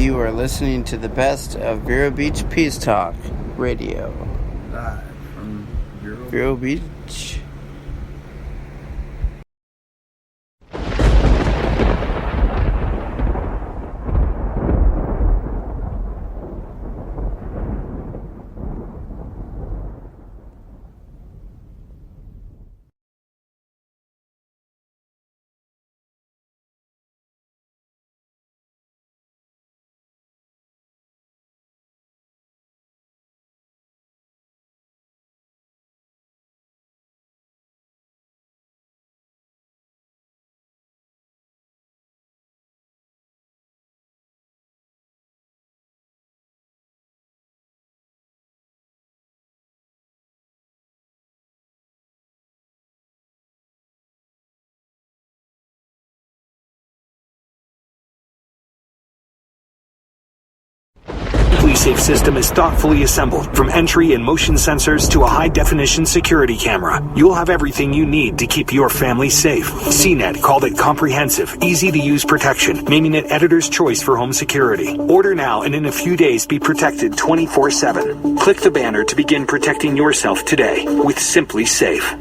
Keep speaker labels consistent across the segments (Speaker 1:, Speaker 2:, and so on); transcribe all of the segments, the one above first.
Speaker 1: You are listening to the best of Vero Beach Peace Talk Radio.
Speaker 2: Live from
Speaker 1: Vero Beach.
Speaker 3: Safe system is thoughtfully assembled, from entry and motion sensors to a high-definition security camera. You'll have everything you need to keep your family safe. CNET called it comprehensive, easy-to-use protection, naming it editor's choice for home security. Order now and in a few days be protected 24/7. Click the banner to begin protecting yourself today with Simply Safe.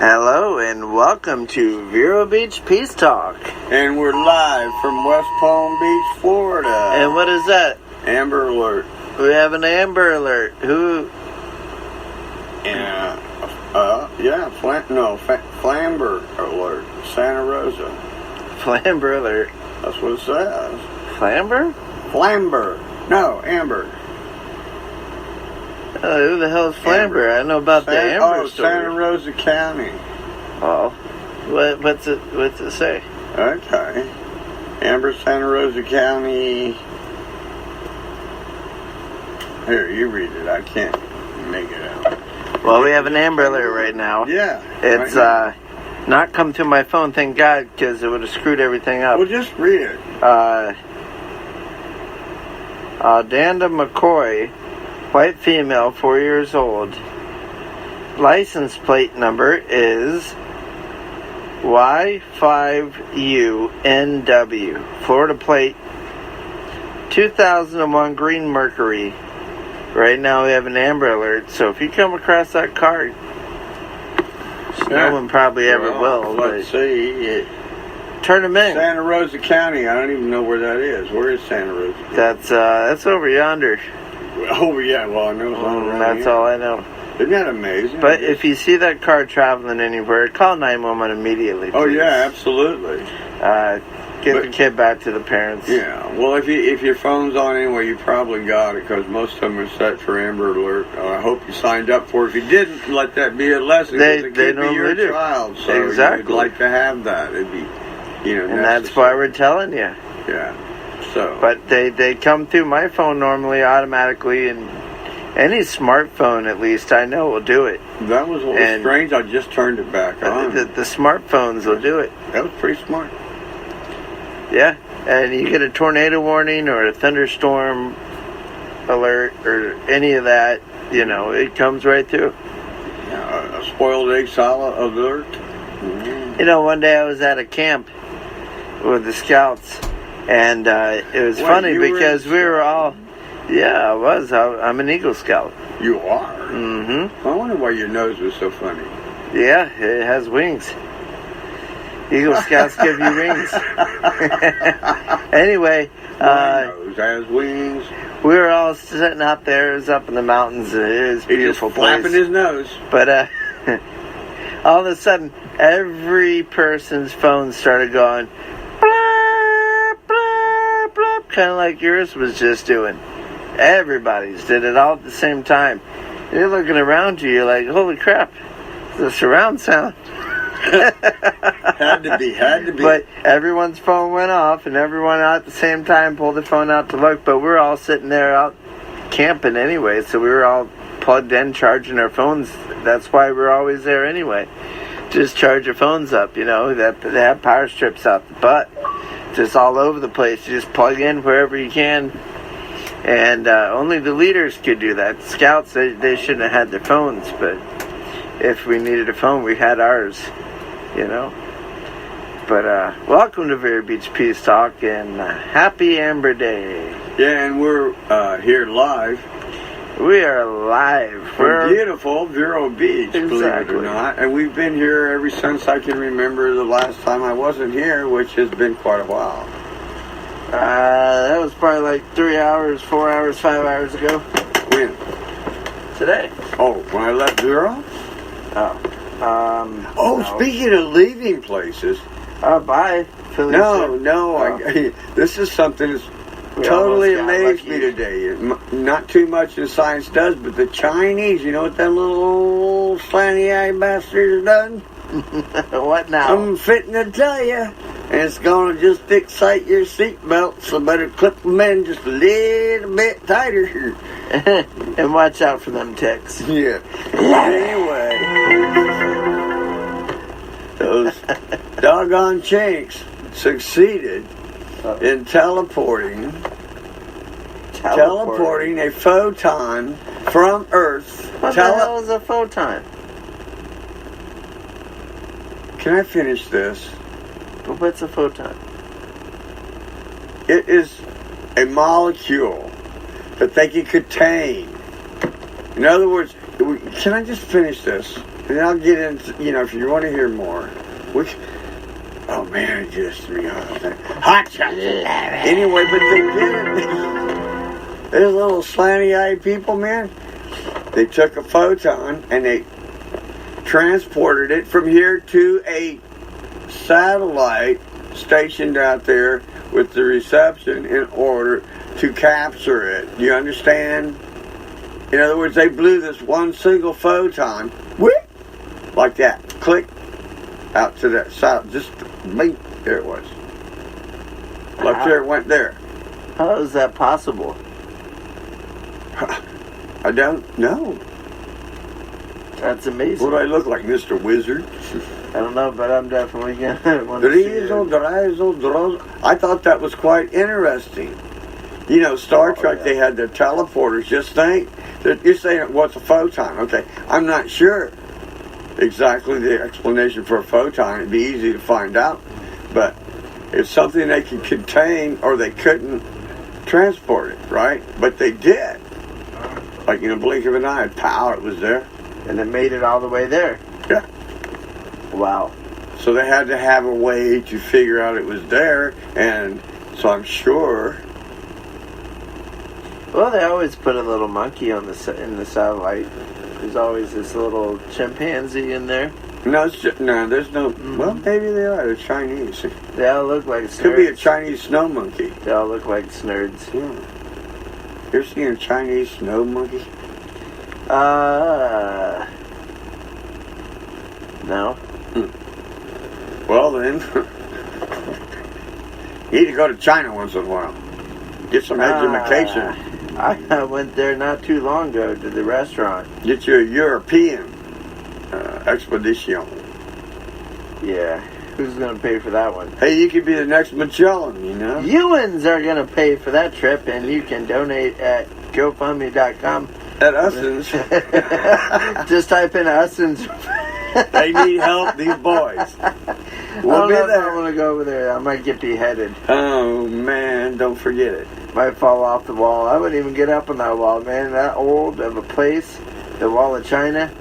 Speaker 1: Hello and welcome to Vero Beach Peace Talk.
Speaker 2: And we're live from West Palm Beach, Florida.
Speaker 1: And what is that?
Speaker 2: Amber Alert.
Speaker 1: We have an Amber Alert. Who?
Speaker 2: And Yeah, Flamber Alert, Santa Rosa.
Speaker 1: Flamber Alert.
Speaker 2: That's what it says.
Speaker 1: Flamber?
Speaker 2: Flamber. No, Amber.
Speaker 1: Who the hell is Flamber? I know about the Amber story.
Speaker 2: Santa Rosa County.
Speaker 1: Oh, what's it say?
Speaker 2: Okay. Amber, Santa Rosa County. Here, you read it. I can't make it out.
Speaker 1: Well, we have an Amber Alert right now.
Speaker 2: Yeah.
Speaker 1: It's not come to my phone, thank God, because it would have screwed everything up.
Speaker 2: Well, just read it.
Speaker 1: Danda McCoy, white female, 4 years old. License plate number is Y5UNW. Florida plate 2001 Green Mercury. Right now we have an Amber Alert, so if you come across that car, no one probably ever will.
Speaker 2: Let's see.
Speaker 1: Turn them in.
Speaker 2: Santa Rosa County. I don't even know where that is. Where is Santa Rosa County?
Speaker 1: That's over yonder.
Speaker 2: Oh, yeah. Well, I know.
Speaker 1: That's all I know.
Speaker 2: Isn't that amazing?
Speaker 1: But if you see that car traveling anywhere, call 911 immediately, please.
Speaker 2: Oh, yeah, absolutely.
Speaker 1: Get the kid back to the parents.
Speaker 2: Yeah. Well, if your phone's on anyway, you probably got it, because most of them are set for Amber Alert. I hope you signed up for it. If you didn't, let that be a lesson.
Speaker 1: They
Speaker 2: could be your
Speaker 1: do.
Speaker 2: child, so
Speaker 1: exactly.
Speaker 2: you'd like to have that. It'd be,
Speaker 1: and that's why we're telling you.
Speaker 2: Yeah. So.
Speaker 1: But they come through my phone normally automatically, and any smartphone, at least, I know will do it.
Speaker 2: That was a little strange. I just turned it back on.
Speaker 1: The smartphones will do it.
Speaker 2: That was pretty smart.
Speaker 1: Yeah, and you get a tornado warning or a thunderstorm alert or any of that, it comes right through.
Speaker 2: Yeah, a spoiled egg salad alert. Mm-hmm.
Speaker 1: One day I was at a camp with the scouts, and it was funny because we were all... Yeah, I was. I'm an Eagle Scout.
Speaker 2: You are?
Speaker 1: Mm-hmm.
Speaker 2: I wonder why your nose was so funny.
Speaker 1: Yeah, it has wings. Eagle Scouts give you wings. Anyway,
Speaker 2: my nose has wings.
Speaker 1: We were all sitting out there. It was up in the mountains. It was a beautiful
Speaker 2: place. Flapping his nose.
Speaker 1: But all of a sudden, every person's phone started going blah, blah, blah, kind of like yours was just doing. Everybody's did it all at the same time. You're looking around you, you're like, holy crap, the surround sound.
Speaker 2: Had to be.
Speaker 1: But everyone's phone went off, and everyone at the same time pulled their phone out to look, but we're all sitting there out camping anyway, so we were all plugged in, charging our phones. That's why we're always there anyway. Just charge your phones up, they have power strips out the butt. Just all over the place. You just plug in wherever you can. And only the leaders could do that. Scouts, they shouldn't have had their phones, but if we needed a phone, we had ours, But welcome to Vero Beach Peace Talk, and happy Amber Day.
Speaker 2: Yeah, and we're here live.
Speaker 1: We are live.
Speaker 2: From beautiful Vero Beach,
Speaker 1: exactly.
Speaker 2: Believe it or not. And we've been here ever since I can remember the last time I wasn't here, which has been quite a while.
Speaker 1: That was probably like 3 hours, 4 hours, 5 hours ago.
Speaker 2: When?
Speaker 1: Today.
Speaker 2: Oh, when I left Vero?
Speaker 1: No.
Speaker 2: Speaking of leaving places.
Speaker 1: Bye.
Speaker 2: This is something that's totally amazed me today. Not too much in science does, but the Chinese, you know what that little slanty-eyed bastard has done?
Speaker 1: What now?
Speaker 2: I'm fitting to tell you. And it's going to just excite your seatbelt, so better clip them in just a little bit tighter.
Speaker 1: And watch out for them ticks.
Speaker 2: Yeah. Anyway, those doggone chinks succeeded in teleporting a photon from Earth.
Speaker 1: What the hell is a photon?
Speaker 2: Can I finish this?
Speaker 1: But what's a photon?
Speaker 2: It is a molecule that they can contain. In other words, can I just finish this? And I'll get into, if you want to hear more. Oh man, it just me hot shot. Anyway, but they did it. Those little slanty-eyed people, man. They took a photon and they transported it from here to a satellite stationed out there with the reception in order to capture it. Do you understand? In other words, they blew this one single photon, whoop, like that, click, out to that side, just blink, there it was. Left there, it went there.
Speaker 1: How is that possible?
Speaker 2: I don't know.
Speaker 1: That's amazing.
Speaker 2: What do I look like, Mr. Wizard?
Speaker 1: I don't know, but I'm definitely gonna want to see it.
Speaker 2: I thought that was quite interesting. You know, Star Trek, they had their teleporters. Just think, you're saying, what's a photon? Okay, I'm not sure exactly the explanation for a photon. It'd be easy to find out. But it's something they could contain or they couldn't transport it, right? But they did. Like in a blink of an eye, pow, it was there.
Speaker 1: And it made it all the way there.
Speaker 2: Yeah.
Speaker 1: Wow.
Speaker 2: So they had to have a way to figure out it was there, and so I'm sure.
Speaker 1: Well, they always put a little monkey in the satellite. There's always this little chimpanzee in there.
Speaker 2: No, there's no. Well, maybe they are. They're Chinese.
Speaker 1: They all look like snurds.
Speaker 2: Could be a Chinese snow monkey.
Speaker 1: They all look like snurds.
Speaker 2: Yeah. You ever seen a Chinese snow monkey?
Speaker 1: No.
Speaker 2: Well then, you need to go to China once in a while. Get some education.
Speaker 1: I went there not too long ago to the restaurant.
Speaker 2: Get you a European expedition.
Speaker 1: Yeah. Who's going to pay for that one?
Speaker 2: Hey, you could be the next Magellan, you know?
Speaker 1: Ewans are going to pay for that trip, and you can donate at GoFundMe.com.
Speaker 2: At Ussens.
Speaker 1: Just type in Ussens.
Speaker 2: They need help, these boys. We'll be there.
Speaker 1: I want to go over there. I might get beheaded.
Speaker 2: Oh, man, don't forget it.
Speaker 1: Might fall off the wall. I wouldn't even get up on that wall, man. That old of a place, the Wall of China.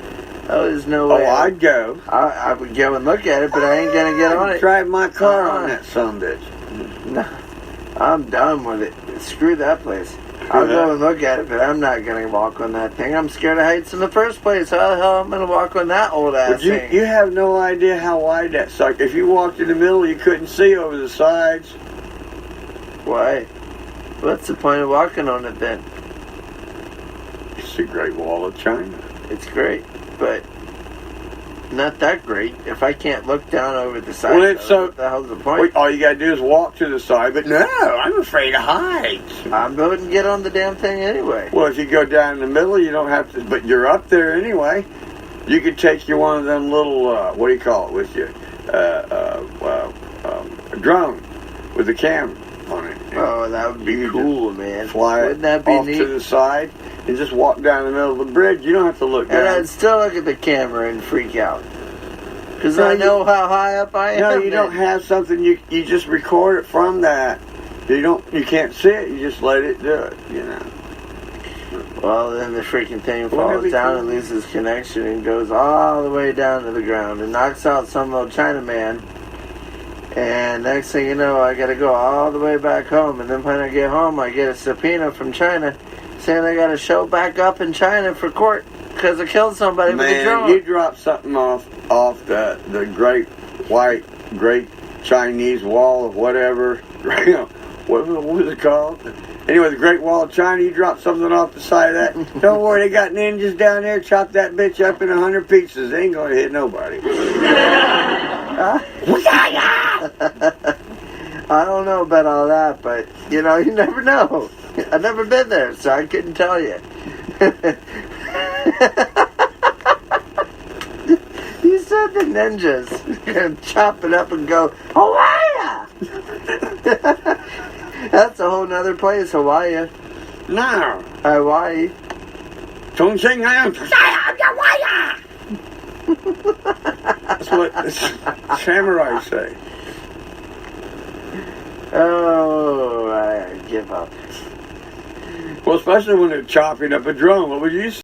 Speaker 1: Oh, there's no way.
Speaker 2: Oh, I'd go.
Speaker 1: I would go and look at it, but I ain't going to get on it.
Speaker 2: Drive my car on that sumbitch.
Speaker 1: No, I'm done with it. Screw that place. I'll go and look at it, but I'm not going to walk on that thing. I'm scared of heights in the first place. How the hell am I going to walk on that old ass thing?
Speaker 2: You have no idea how wide that sucked. If you walked in the middle, you couldn't see over the sides.
Speaker 1: Why? What's the point of walking on it then?
Speaker 2: It's the Great Wall of China.
Speaker 1: It's great, but not that great. If I can't look down over the side, what the hell's the point?
Speaker 2: All you gotta do is walk to the side, but no, I'm afraid of heights.
Speaker 1: I'm going to get on the damn thing anyway.
Speaker 2: Well, if you go down in the middle, you don't have to, but you're up there anyway. You could take you one of them little, what do you call it with you? A drone with a camera on it.
Speaker 1: Oh, that would be cool, man.
Speaker 2: Fly
Speaker 1: Wouldn't that be
Speaker 2: off
Speaker 1: neat?
Speaker 2: to the side and just walk down the middle of the bridge. You don't have to look down.
Speaker 1: And I'd still look at the camera and freak out. Because I know how high up I am.
Speaker 2: No, you don't have something, you just record it from that. You can't see it, you just let it do it, you know.
Speaker 1: Well, then the freaking thing falls down and loses connection and goes all the way down to the ground and knocks out some little Chinaman. And next thing you know, I gotta go all the way back home. And then when I get home, I get a subpoena from China saying I gotta show back up in China for court because I killed somebody with a drone.
Speaker 2: Man, you dropped something off the great Chinese wall of whatever. What was it called? Anyway, the Great Wall of China, you dropped something off the side of that. Don't worry, they got ninjas down there. Chop that bitch up in 100 pieces. They ain't gonna hit nobody.
Speaker 1: I don't know about all that, but, you never know. I've never been there, so I couldn't tell you. You said the ninjas gonna chop it up and go, Hawaii! That's a whole nother place, Hawaii.
Speaker 2: No.
Speaker 1: Hawaii.
Speaker 2: Chongqing, Hawaii! That's what samurai say.
Speaker 1: Oh, I give up.
Speaker 2: Well, especially when they're chopping up a drone. What would you say?